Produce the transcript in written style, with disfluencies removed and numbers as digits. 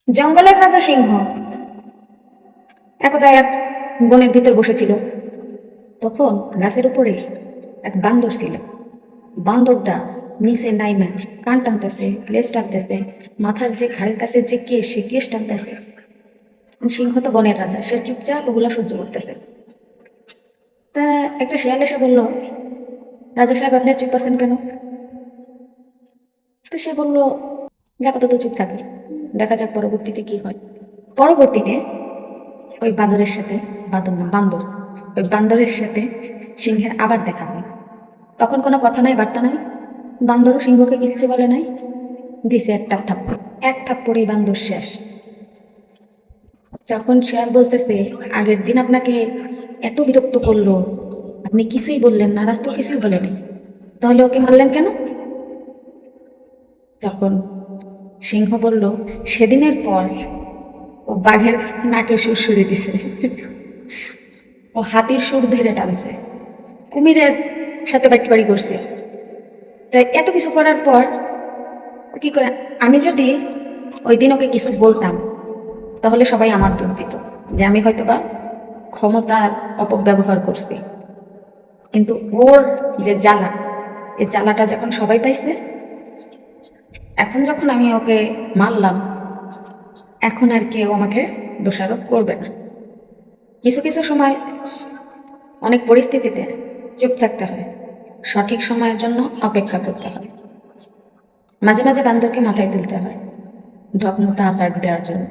জঙ্গলের রাজা সিংহ একদা এক বনের ভিতর বসেছিল। তখন গাছের উপরে এক বান্দর ছিল। বান্দরটা নিচে নাইমা কান টানতেছে, লেজ টানতেছে, মাথার যে ঘাড়ের কাছে যে কেশ, সে কেশ টানতেছে। সিংহ তো বনের রাজা, সে চুপচাপ ওগুলা সহ্য করতেছে। তা একটা শিয়াল এসে বলল, রাজা সাহেব আপনি চুপ আছেন কেন? তো সে বলল, যে আপাতত চুপ থাকি, দেখা যাক পরবর্তীতে কি হয়। পরবর্তীতে ওই বাঁদরের সাথে, বাঁদর না বান্দর, ওই বান্দরের সাথে সিংহের আবার দেখা হয়। তখন কোনো কথা নাই, বার্তা নাই। বান্দরও সিংহকে কিচ্ছু বলে নাই, দিছে একটা থাপ্পড়। এক থাপ্পড়েই বান্দর শেষ। যখন শিয়াল বলতেছে, আগের দিন আপনাকে এত বিরক্ত করলো, আপনি কিছুই বললেন না, রাস্তা কিছুই বলেনি, তাহলে ওকে মারলেন কেন? তখন সিংহ বলল, সেদিনের পর ও বাঘের নাকে সুর সুরে দিছে, ও হাতির সুর ধরে টানছে, কুমিরের সাথে বাটপাড়ি করছে। তাই এত কিছু করার পর ও কি করে, আমি যদি ওই দিন ওকে কিছু বলতাম তাহলে সবাই আমার দোষ দিত, যে আমি হয়তোবা ক্ষমতার অপব্যবহার করছি। কিন্তু ওর যে জ্বালা, এই জ্বালাটা যখন সবাই পাইছে, এখন যখন আমি ওকে মারলাম, এখন আর কেউ আমাকে দোষারোপ করবে না। কিছু কিছু সময় অনেক পরিস্থিতিতে চুপ থাকতে হয়, সঠিক সময়ের জন্য অপেক্ষা করতে হয়, মাঝে মাঝে বান্দরকে মাথায় তুলতে হয় ঢকমতা আসার দেওয়ার জন্য।